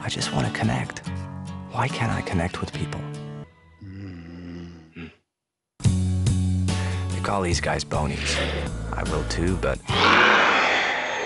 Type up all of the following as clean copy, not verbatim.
I just want to connect. Why can't I connect with people? They call these guys bonies. I will too, but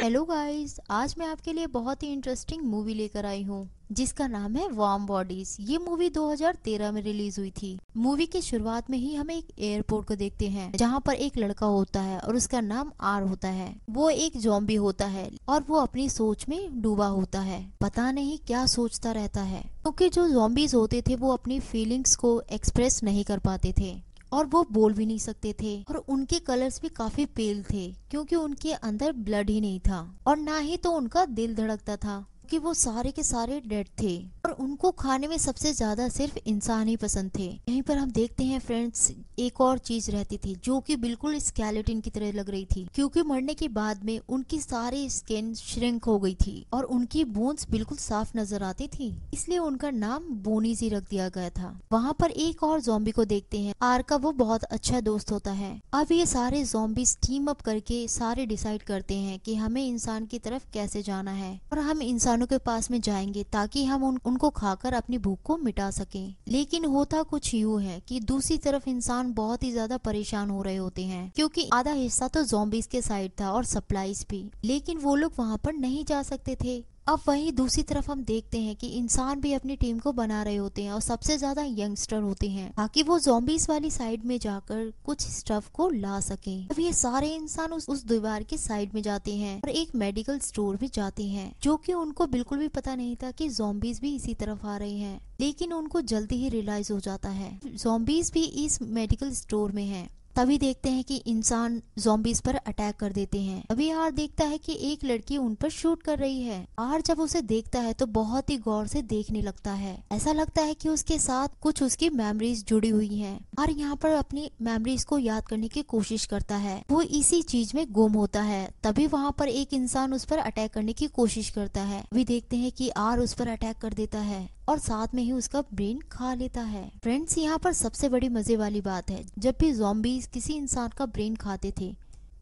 hello guys, आज मैं आपके लिए बहुत ही interesting movie लेकर आई हूँ जिसका नाम है वार्म बॉडीज। ये मूवी 2013 में रिलीज हुई थी। मूवी की शुरुआत में ही हम एक एयरपोर्ट को देखते हैं जहाँ पर एक लड़का होता है और उसका नाम आर होता है। वो एक ज़ॉम्बी होता है और वो अपनी सोच में डूबा होता है, पता नहीं क्या सोचता रहता है, क्योंकि जो ज़ॉम्बीज होते थे वो अपनी फीलिंग्स को एक्सप्रेस नहीं कर पाते थे और वो बोल भी नहीं सकते थे और उनके कलर्स भी काफी पेल थे क्योंकि उनके अंदर ब्लड ही नहीं था और ना ही तो उनका दिल धड़कता था कि वो सारे के सारे डेड थे और उनको खाने में सबसे ज्यादा सिर्फ इंसान ही पसंद थे। यहीं पर हम देखते हैं फ्रेंड्स, एक और चीज रहती थी जो कि बिल्कुल स्केलेटन की तरह लग रही थी, क्योंकि मरने के बाद में उनकी सारी स्किन श्रिंक हो गई थी और उनकी बोन्स बिल्कुल साफ नजर आती थी, इसलिए उनका नाम बोनीज ही रख दिया गया था। वहाँ पर एक और ज़ॉम्बी को देखते हैं, आर का वो बहुत अच्छा दोस्त होता है। अब ये सारे ज़ॉम्बीज टीम अप करके सारे डिसाइड करते हैं कि हमें इंसान की तरफ कैसे जाना है और हम इंसानों के पास में जाएंगे ताकि हम उनको खाकर अपनी भूख को मिटा सकें। लेकिन होता कुछ यूं है कि दूसरी तरफ इंसान बहुत ही ज्यादा परेशान हो रहे होते हैं क्योंकि आधा हिस्सा तो ज़ॉम्बीज के साइड था और सप्लाईज भी, लेकिन वो लोग वहाँ पर नहीं जा सकते थे। अब वहीं दूसरी तरफ हम देखते हैं कि इंसान भी अपनी टीम को बना रहे होते हैं और सबसे ज्यादा यंगस्टर होते हैं ताकि वो ज़ॉम्बीज वाली साइड में जाकर कुछ स्टफ को ला सकें। अब ये सारे इंसान उस दीवार के साइड में जाते हैं और एक मेडिकल स्टोर भी जाते हैं, जो कि उनको बिल्कुल भी पता नहीं था कि ज़ॉम्बीज भी इसी तरफ आ रहे हैं। लेकिन उनको जल्दी ही रियलाइज हो जाता है ज़ॉम्बीज भी इस मेडिकल स्टोर में है। तभी देखते हैं कि इंसान ज़ॉम्बीज पर अटैक कर देते हैं। अभी आर देखता है कि एक लड़की उन पर शूट कर रही है। आर जब उसे देखता है तो बहुत ही गौर से देखने लगता है, ऐसा लगता है कि उसके साथ कुछ उसकी मेमोरीज जुड़ी हुई हैं। आर यहाँ पर अपनी मेमोरीज को याद करने की कोशिश करता है, वो इसी चीज में गुम होता है। तभी वहाँ पर एक इंसान उस पर अटैक करने की कोशिश करता है। अभी देखते हैं कि आर उस पर अटैक कर देता है और साथ में ही उसका ब्रेन खा लेता है। फ्रेंड्स, यहाँ पर सबसे बड़ी मजे वाली बात है, जब भी ज़ॉम्बीज किसी इंसान का ब्रेन खाते थे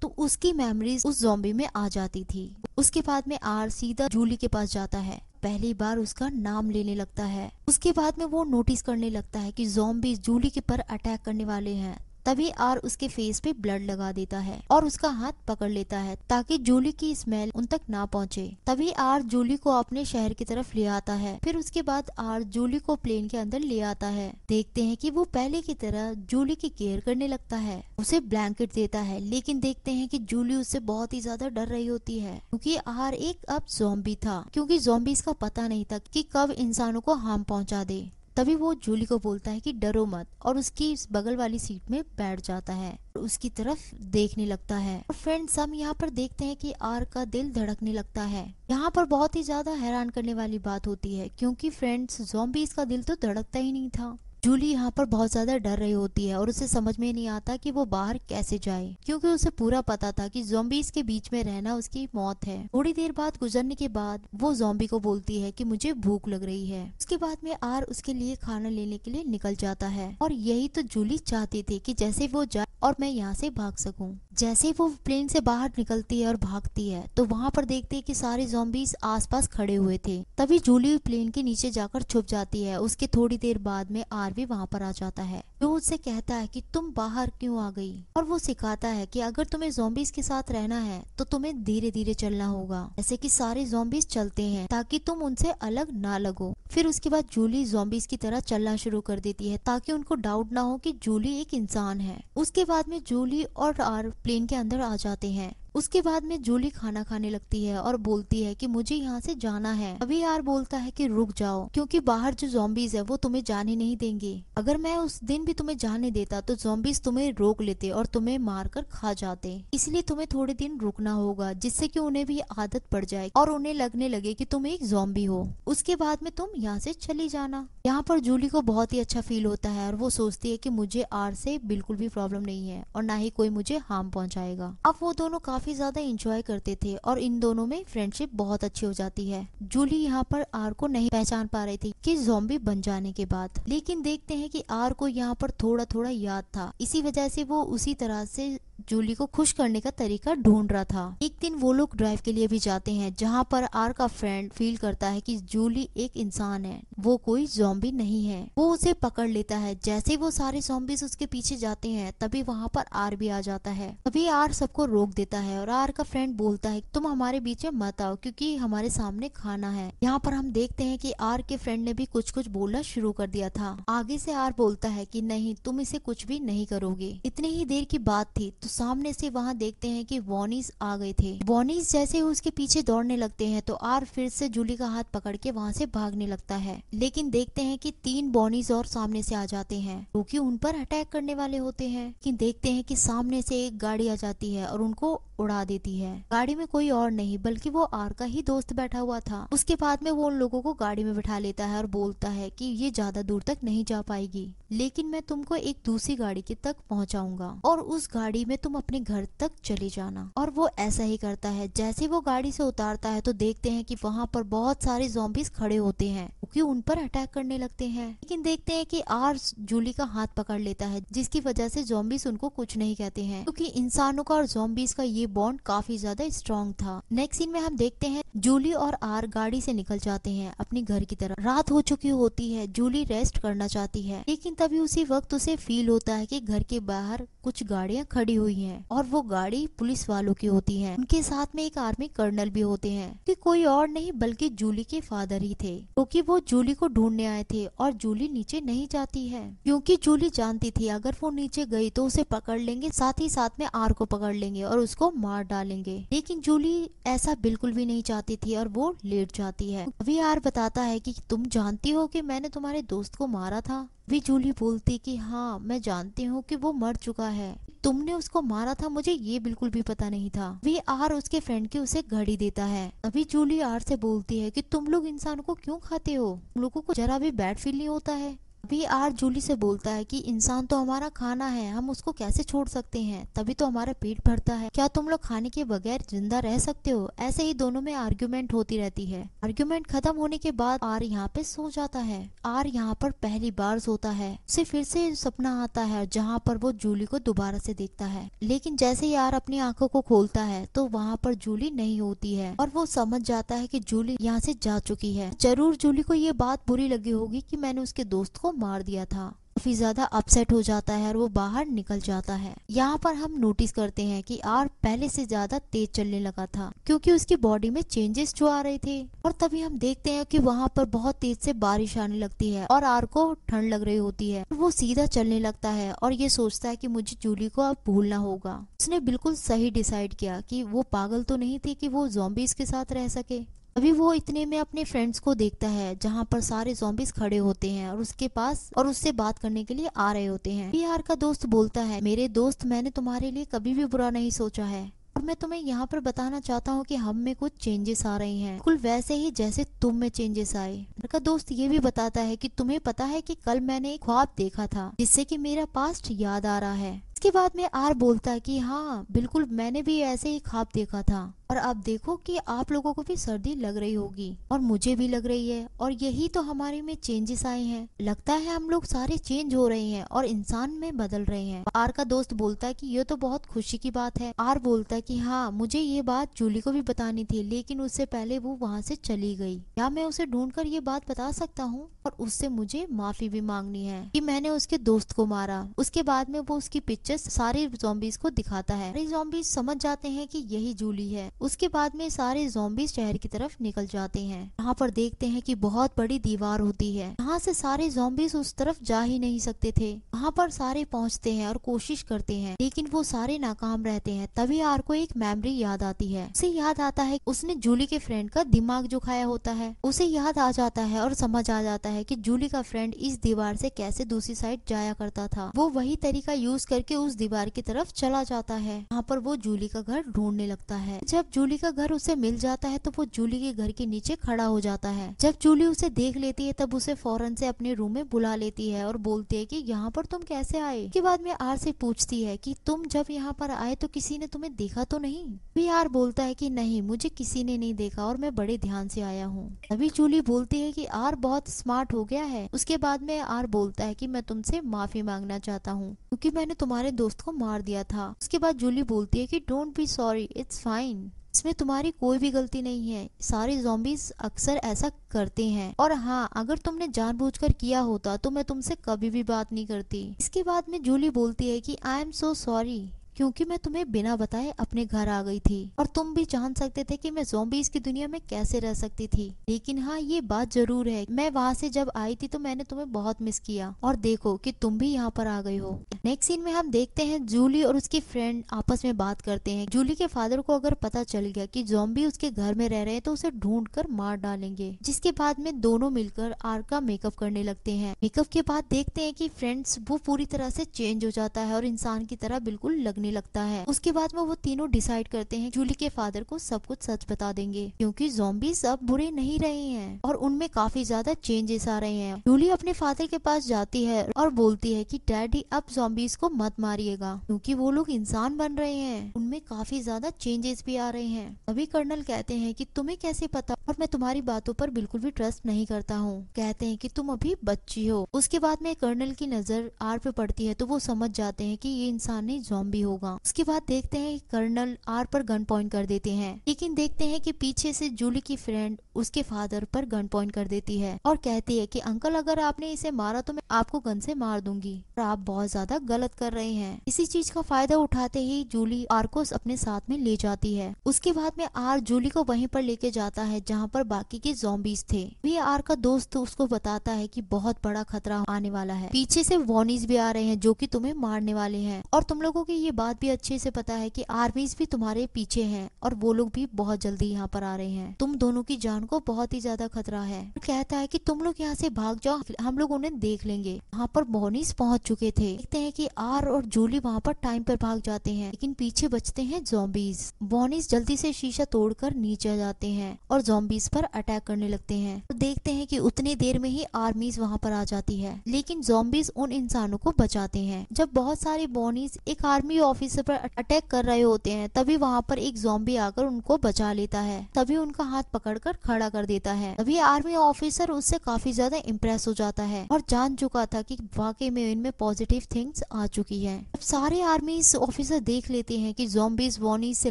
तो उसकी मेमोरीज उस ज़ॉम्बी में आ जाती थी। उसके बाद में आर सीधा जूली के पास जाता है, पहली बार उसका नाम लेने लगता है। उसके बाद में वो नोटिस करने लगता है कि ज़ॉम्बीज जूली के पर अटैक करने वाले हैं। तभी आर उसके फेस पे ब्लड लगा देता है और उसका हाथ पकड़ लेता है ताकि जूली की स्मेल उन तक ना पहुंचे। तभी आर जूली को अपने शहर की तरफ ले आता है। फिर उसके बाद आर जूली को प्लेन के अंदर ले आता है। देखते हैं कि वो पहले की तरह जूली की केयर करने लगता है, उसे ब्लैंकेट देता है। लेकिन देखते हैं कि जूली उससे बहुत ही ज्यादा डर रही होती है क्योंकि आर एक अब ज़ॉम्बी था, क्योंकि ज़ॉम्बीज का पता नहीं था कि कब इंसानों को हार्म पहुंचा दे। तभी वो जूली को बोलता है कि डरो मत और उसकी बगल वाली सीट में बैठ जाता है और उसकी तरफ देखने लगता है। और फ्रेंड्स, हम यहाँ पर देखते हैं कि आर का दिल धड़कने लगता है। यहाँ पर बहुत ही ज्यादा हैरान करने वाली बात होती है क्योंकि फ्रेंड्स, ज़ॉम्बीज का दिल तो धड़कता ही नहीं था। जूली यहाँ पर बहुत ज्यादा डर रही होती है और उसे समझ में नहीं आता कि वो बाहर कैसे जाए, क्योंकि उसे पूरा पता था कि ज़ॉम्बीज के बीच में रहना उसकी मौत है। थोड़ी देर बाद गुजरने के बाद वो ज़ॉम्बी को बोलती है कि मुझे भूख लग रही है। उसके बाद में आर उसके लिए खाना लेने के लिए निकल जाता है और यही तो जूली चाहती थी कि जैसे वो जाए और मैं यहाँ से भाग सकूं। जैसे वो प्लेन से बाहर निकलती है और भागती है तो वहाँ पर देखते हैं कि सारे ज़ॉम्बीज आसपास खड़े हुए थे। तभी जूली प्लेन के नीचे जाकर छुप जाती है। उसके थोड़ी देर बाद में आर भी वहाँ पर आ जाता है, जो उससे कहता है कि तुम बाहर क्यों आ गई, और वो सिखाता है कि अगर तुम्हें ज़ॉम्बीज के साथ रहना है तो तुम्हें धीरे धीरे चलना होगा, जैसे कि सारे ज़ॉम्बीज चलते हैं, ताकि तुम उनसे अलग ना लगो। फिर उसके बाद जूली ज़ॉम्बीज की तरह चलना शुरू कर देती है ताकि उनको डाउट ना हो कि जूली एक इंसान है। उसके बाद में जूली और आर प्लेन के अंदर आ जाते हैं। उसके बाद में जूली खाना खाने लगती है और बोलती है कि मुझे यहाँ से जाना है। अभी यार बोलता है कि रुक जाओ, क्योंकि बाहर जो ज़ॉम्बीज है वो तुम्हें जाने नहीं देंगे। अगर मैं उस दिन भी तुम्हें जाने देता तो ज़ॉम्बीज तुम्हें रोक लेते और तुम्हें मारकर खा जाते, इसलिए तुम्हें थोड़े दिन रुकना होगा, जिससे कि उन्हें भी आदत पड़ जाए और उन्हें लगने लगे कि तुम एक ज़ॉम्बी हो। उसके बाद में तुम यहाँ से चली जाना। यहाँ पर जूली को बहुत ही अच्छा फील होता है और वो सोचती है कि मुझे आर से बिल्कुल भी प्रॉब्लम नहीं है और ना ही कोई मुझे हार्म पहुंचाएगा। अब वो दोनों काफी ज्यादा एंजॉय करते थे और इन दोनों में फ्रेंडशिप बहुत अच्छी हो जाती है। जूली यहाँ पर आर को नहीं पहचान पा रही थी कि ज़ॉम्बी बन जाने के बाद, लेकिन देखते हैं कि आर को यहाँ पर थोड़ा थोड़ा याद था, इसी वजह से वो उसी तरह से जूली को खुश करने का तरीका ढूंढ रहा था। एक दिन वो लोग ड्राइव के लिए भी जाते हैं, जहाँ पर आर का फ्रेंड फील करता है कि जूली एक इंसान है, वो कोई ज़ॉम्बी नहीं है। वो उसे पकड़ लेता है। जैसे ही वो सारे ज़ॉम्बीज उसके पीछे जाते हैं, तभी वहाँ पर आर भी आ जाता है। तभी आर सबको रोक देता है और आर का फ्रेंड बोलता है तुम हमारे बीच में मत आओ, क्योंकि हमारे सामने खाना है। यहाँ पर हम देखते हैं कि आर के फ्रेंड ने भी कुछ कुछ बोलना शुरू कर दिया था। आगे से आर बोलता है कि नहीं, तुम इसे कुछ भी नहीं करोगे। इतनी ही देर की बात थी तो सामने से वहाँ देखते हैं कि वॉनीस आ गए थे। वॉनीस जैसे उसके पीछे दौड़ने लगते हैं तो आर फिर से जूली का हाथ पकड़ के वहाँ से भागने लगता है। लेकिन देखते हैं कि 3 बॉनीज और सामने से आ जाते हैं, क्योंकि उन पर अटैक करने वाले होते हैं। लेकिन देखते हैं कि सामने से एक गाड़ी आ जाती है और उनको उड़ा देती है। गाड़ी में कोई और नहीं बल्कि वो आर का ही दोस्त बैठा हुआ था। उसके बाद में वो उन लोगों को गाड़ी में बिठा लेता है और बोलता है कि ये ज्यादा दूर तक नहीं जा पाएगी, लेकिन मैं तुमको एक दूसरी गाड़ी के तक पहुंचाऊंगा और उस गाड़ी में तुम अपने घर तक चले जाना। और वो ऐसा ही करता है। जैसे वो गाड़ी से उतारता है तो देखते हैं कि वहाँ पर बहुत सारे ज़ॉम्बीज खड़े होते हैं, क्योंकि उन पर अटैक करने लगते हैं। लेकिन देखते हैं कि आर जूली का हाथ पकड़ लेता है, जिसकी वजह से ज़ॉम्बीज उनको कुछ नहीं कहते हैं, क्योंकि इंसानों का और ज़ॉम्बीज का ये बॉन्ड काफी ज्यादा स्ट्रॉन्ग था। नेक्स्ट सीन में हम देखते हैं जूली और आर गाड़ी से निकल जाते हैं अपने घर की तरफ। रात हो चुकी होती है, जूली रेस्ट करना चाहती है, लेकिन तभी उसी वक्त उसे फील होता है कि घर के बाहर कुछ गाड़ियां खड़ी हुई हैं और वो गाड़ी पुलिस वालों की होती है। उनके साथ में एक आर्मी कर्नल भी होते हैं, कि कोई और नहीं बल्कि जूली के फादर ही थे, क्योंकि वो जूली को ढूंढने आए थे। और जूली नीचे नहीं जाती है, क्योंकि जूली जानती थी अगर वो नीचे गई तो उसे पकड़ लेंगे, साथ ही साथ में आर को पकड़ लेंगे और उसको मार डालेंगे। लेकिन जूली ऐसा बिल्कुल भी नहीं चाहती थी और वो लेट जाती है। अभी आर बताता है कि तुम जानती हो कि मैंने तुम्हारे दोस्त को मारा था। भी जूली बोलती कि हाँ, मैं जानती हूँ कि वो मर चुका है, तुमने उसको मारा था, मुझे ये बिल्कुल भी पता नहीं था। भी आर उसके फ्रेंड की उसे घड़ी देता है। अभी जूली आर से बोलती है कि तुम लोग इंसान को क्यों खाते हो, तुम लोगों को जरा भी बैड फील नहीं होता है। अभी आर जूली से बोलता है कि इंसान तो हमारा खाना है, हम उसको कैसे छोड़ सकते हैं, तभी तो हमारा पेट भरता है, क्या तुम लोग खाने के बगैर जिंदा रह सकते हो। ऐसे ही दोनों में आर्ग्यूमेंट होती रहती है। आर्ग्यूमेंट खत्म होने के बाद आर यहाँ पे सो जाता है। आर यहाँ पर पहली बार सोता है, उसे फिर से सपना आता है जहाँ पर वो जूली को दोबारा से देखता है। लेकिन जैसे ही आर अपनी आंखों को खोलता है तो वहाँ पर जूली नहीं होती है और वो समझ जाता है कि जूली यहाँ से जा चुकी है। जरूर जूली को ये बात बुरी लगी होगी कि मैंने उसके दोस्त को मार दिया था। काफी ज्यादा अपसेट हो जाता है और वो बाहर निकल जाता है। यहाँ पर हम नोटिस करते हैं कि आर पहले से ज्यादा तेज चलने लगा था, क्योंकि उसकी बॉडी में चेंजेस जो आ रहे थे। और तभी हम देखते हैं कि वहाँ पर बहुत तेज से बारिश आने लगती है और आर को ठंड लग रही होती है। वो सीधा चलने लगता है और ये सोचता है कि मुझे जूली को अब भूलना होगा। उसने बिल्कुल सही डिसाइड किया कि वो पागल तो नहीं थी कि वो ज़ॉम्बीज के साथ रह सके। अभी वो इतने में अपने फ्रेंड्स को देखता है जहाँ पर सारे ज़ॉम्बीज खड़े होते हैं और उसके पास और उससे बात करने के लिए आ रहे होते हैं। आर का दोस्त बोलता है, मेरे दोस्त, मैंने तुम्हारे लिए कभी भी बुरा नहीं सोचा है और मैं तुम्हें यहाँ पर बताना चाहता हूँ कि हम में कुछ चेंजेस आ रहे हैं, बिल्कुल वैसे ही जैसे तुम में चेंजेस आए। आर का दोस्त ये भी बताता है कि तुम्हें पता है कि कल मैंने एक ख्वाब देखा था जिससे कि मेरा पास्ट याद आ रहा है। इसके बाद में आर बोलता है कि हाँ बिल्कुल, मैंने भी ऐसे ही ख्वाब देखा था और अब देखो कि आप लोगों को भी सर्दी लग रही होगी और मुझे भी लग रही है और यही तो हमारे में चेंजेस आए हैं। लगता है हम लोग सारे चेंज हो रहे हैं और इंसान में बदल रहे हैं। आर का दोस्त बोलता है कि ये तो बहुत खुशी की बात है। आर बोलता है कि हाँ, मुझे ये बात जूली को भी बतानी थी, लेकिन उससे पहले वो वहाँ से चली गई। क्या मैं उसे ढूंढकर ये बात बता सकता हूँ और उससे मुझे माफी भी मांगनी है कि मैंने उसके दोस्त को मारा। उसके बाद में वो उसकी पिक्चर्स सारे ज़ॉम्बीज को दिखाता है। सारे ज़ॉम्बीज समझ जाते हैं कि यही जूली है। उसके बाद में सारे ज़ॉम्बीज शहर की तरफ निकल जाते हैं। यहाँ पर देखते हैं कि बहुत बड़ी दीवार होती है, यहाँ से सारे ज़ॉम्बीज उस तरफ जा ही नहीं सकते थे। वहाँ पर सारे पहुँचते हैं और कोशिश करते हैं, लेकिन वो सारे नाकाम रहते हैं। तभी आर को एक मेमोरी याद आती है। उसे याद आता है उसने जूली के फ्रेंड का दिमाग जो खाया होता है। उसे याद आ जाता है और समझ आ जाता है कि जूली का फ्रेंड इस दीवार से कैसे दूसरी साइड जाया करता था। वो वही तरीका यूज करके उस दीवार की तरफ चला जाता है। यहाँ पर वो जूली का घर ढूंढने लगता है। जब जब जूली का घर उसे मिल जाता है तो वो जूली के घर के नीचे खड़ा हो जाता है। जब जूली उसे देख लेती है तब उसे फौरन से अपने रूम में बुला लेती है और बोलती है कि यहाँ पर तुम कैसे आए। के बाद में आर से पूछती है कि तुम जब यहाँ पर आए तो किसी ने तुम्हें देखा तो नहीं। भी आर बोलता है कि नहीं, मुझे किसी ने नहीं देखा और मैं बड़े ध्यान से आया हूँ। तभी जूली बोलती है कि आर बहुत स्मार्ट हो गया है। उसके बाद में आर बोलता है कि मैं तुमसे माफी मांगना चाहता हूँ क्योंकि मैंने तुम्हारे दोस्त को मार दिया था। उसके बाद जूली बोलती है कि don't be sorry, it's fine, इसमें तुम्हारी कोई भी गलती नहीं है। सारे ज़ॉम्बीज अक्सर ऐसा करते हैं और हाँ, अगर तुमने जानबूझकर किया होता तो मैं तुमसे कभी भी बात नहीं करती। इसके बाद में जूली बोलती है कि आई एम सो सॉरी क्योंकि मैं तुम्हें बिना बताए अपने घर आ गई थी और तुम भी जान सकते थे कि मैं ज़ॉम्बीज की दुनिया में कैसे रह सकती थी। लेकिन हाँ, ये बात जरूर है, मैं वहाँ से जब आई थी तो मैंने तुम्हें बहुत मिस किया और देखो कि तुम भी यहाँ पर आ गई हो। नेक्स्ट सीन में हम देखते हैं जूली और उसकी फ्रेंड आपस में बात करते हैं। जूली के फादर को अगर पता चल गया कि ज़ॉम्बी उसके घर में रह रहे हैं तो उसे ढूंढ कर मार डालेंगे। जिसके बाद में दोनों मिलकर आर का मेकअप करने लगते हैं। मेकअप के बाद देखते हैं कि फ्रेंड्स वो पूरी तरह से चेंज हो जाता है और इंसान की तरह बिल्कुल लगने लगता है। उसके बाद में वो तीनों डिसाइड करते हैं जूली के फादर को सब कुछ सच बता देंगे क्योंकि ज़ॉम्बीज अब बुरे नहीं रहे हैं और उनमें काफी ज्यादा चेंजेस आ रहे हैं। जूली अपने फादर के पास जाती है और बोलती है कि डैडी अब ज़ॉम्बीज को मत मारिएगा क्योंकि वो लोग इंसान बन रहे हैं, उनमें काफी ज्यादा चेंजेस भी आ रहे हैं। अभी कर्नल कहते हैं कि तुम्हें कैसे पता, और मैं तुम्हारी बातों पर बिल्कुल भी ट्रस्ट नहीं करता हूँ। कहते हैं कि तुम अभी बच्ची हो। उसके बाद में कर्नल की नजर आर पे पड़ती है तो वो समझ जाते हैं कि ये इंसान नहीं ज़ॉम्बी होगा। उसके बाद देखते हैं कर्नल आर पर गन पॉइंट कर देते हैं, लेकिन देखते हैं कि पीछे से जूली की फ्रेंड उसके फादर पर गन पॉइंट कर देती है और कहती है कि अंकल अगर आपने इसे मारा तो मैं आपको गन से मार दूंगी और आप बहुत ज्यादा गलत कर रहे हैं। इसी चीज का फायदा उठाते ही जूली आर को अपने साथ में ले जाती है। उसके बाद में आर जूली को वहीं पर लेके जाता है जहाँ पर बाकी के ज़ॉम्बीज थे। भी आर का दोस्त उसको बताता है कि बहुत बड़ा खतरा आने वाला है, पीछे से वॉनीज भी आ रहे हैं जो कि तुम्हें मारने वाले हैं और तुम लोगों की ये बात भी अच्छे से पता है कि आर्मीज भी तुम्हारे पीछे हैं और वो लोग भी बहुत जल्दी यहाँ पर आ रहे हैं। तुम दोनों की जान को बहुत ही ज्यादा खतरा है। कहता है कि तुम लोग यहाँ से भाग जाओ, हम लोग उन्हें देख लेंगे। वहाँ पर बॉनीज पहुंच चुके थे। देखते हैं कि आर और जूली वहाँ पर टाइम पर भाग जाते हैं, लेकिन पीछे बचते हैं ज़ॉम्बीज। बॉनीज जल्दी से शीशा तोड़कर नीचे आ जाते हैं और ज़ॉम्बीज पर अटैक करने लगते हैं। तो देखते हैं कि उतनी देर में ही आर्मीज वहाँ पर आ जाती है, लेकिन ज़ॉम्बीज उन इंसानों को बचाते हैं। जब बहुत सारे बॉनीज एक आर्मी ऑफिसर पर अटैक कर रहे होते हैं तभी वहाँ पर एक ज़ॉम्बी आकर उनको बचा लेता है, तभी उनका हाथ पकड़कर खड़ा कर देता है। तभी आर्मी ऑफिसर उससे काफी ज्यादा इम्प्रेस हो जाता है और जान चुका था कि वाकई में इनमें पॉजिटिव थिंग्स आ चुकी है। अब सारे आर्मी ऑफिसर देख लेते हैं कि ज़ॉम्बीज वॉनीज से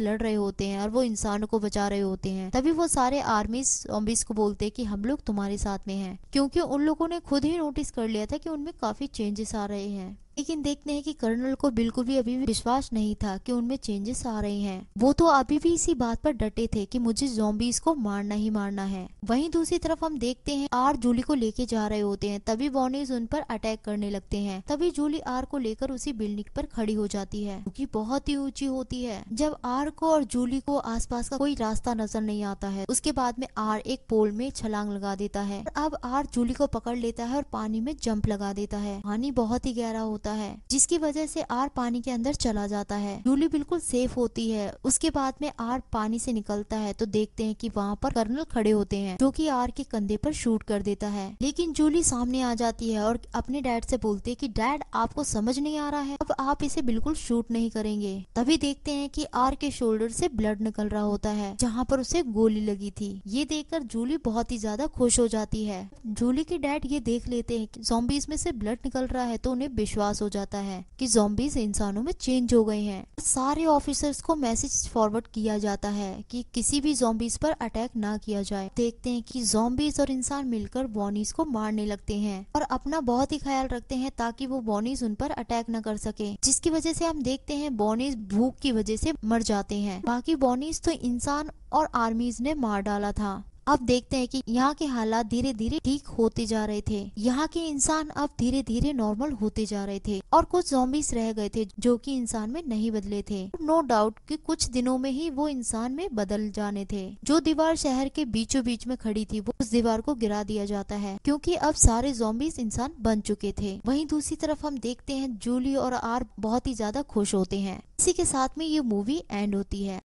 लड़ रहे होते हैं और वो इंसानों को बचा रहे होते हैं। तभी वो सारे आर्मी ज़ॉम्बीज को बोलते हैं कि हम लोग तुम्हारे साथ में हैं, क्योंकि उन लोगों ने खुद ही नोटिस कर लिया था कि उनमें काफी चेंजेस आ रहे हैं। लेकिन देखते हैं कि कर्नल को बिल्कुल भी अभी भी विश्वास नहीं था कि उनमें चेंजेस आ रहे हैं। वो तो अभी भी इसी बात पर डटे थे कि मुझे ज़ॉम्बीज को मारना ही मारना है। वहीं दूसरी तरफ हम देखते हैं आर जूली को लेके जा रहे होते हैं, तभी वॉनीज उन पर अटैक करने लगते हैं। तभी जूली आर को लेकर उसी बिल्डिंग पर खड़ी हो जाती है जो कि बहुत ही ऊंची होती है। जब आर को और जूली को आसपास का कोई रास्ता नजर नहीं आता है, उसके बाद में आर एक पोल में छलांग लगा देता है। अब आर जूली को पकड़ लेता है और पानी में जंप लगा देता है। पानी बहुत ही गहरा होता है जिसकी वजह से आर पानी के अंदर चला जाता है। जूली बिल्कुल सेफ होती है। उसके बाद में आर पानी से निकलता है तो देखते हैं कि वहाँ पर कर्नल खड़े होते हैं जो कि आर के कंधे पर शूट कर देता है। लेकिन जूली सामने आ जाती है और अपने डैड से बोलती है कि डैड आपको समझ नहीं आ रहा है, अब आप इसे बिल्कुल शूट नहीं करेंगे। तभी देखते हैं कि आर के शोल्डर से ब्लड निकल रहा होता है जहाँ पर उसे गोली लगी थी। ये देखकर जूली बहुत ही ज्यादा खुश हो जाती है। जूली के डैड ये देख लेते हैं कि ज़ॉम्बीज में से ब्लड निकल रहा है तो उन्हें विश्वास हो जाता है कि ज़ॉम्बीज इंसानों में चेंज हो गए हैं। सारे ऑफिसर्स को मैसेज फॉरवर्ड किया जाता है कि किसी भी ज़ॉम्बीज पर अटैक ना किया जाए। देखते हैं कि ज़ॉम्बीज और इंसान मिलकर वॉनीज को मारने लगते हैं और अपना बहुत ही ख्याल रखते हैं ताकि वो वॉनीज उन पर अटैक न कर सके, जिसकी वजह से हम देखते हैं वॉनीज भूख की वजह से मर जाते हैं। बाकी वॉनीज तो इंसान और आर्मीज ने मार डाला था। अब देखते हैं कि यहाँ के हालात धीरे धीरे ठीक होते जा रहे थे। यहाँ के इंसान अब धीरे धीरे नॉर्मल होते जा रहे थे और कुछ ज़ॉम्बीज रह गए थे जो कि इंसान में नहीं बदले थे। नो डाउट कि कुछ दिनों में ही वो इंसान में बदल जाने थे। जो दीवार शहर के बीचों बीच में खड़ी थी वो उस दीवार को गिरा दिया जाता है क्योंकि अब सारे ज़ॉम्बीज इंसान बन चुके थे। वहीं दूसरी तरफ हम देखते हैं जूली और आर बहुत ही ज्यादा खुश होते हैं। इसी के साथ में ये मूवी एंड होती है।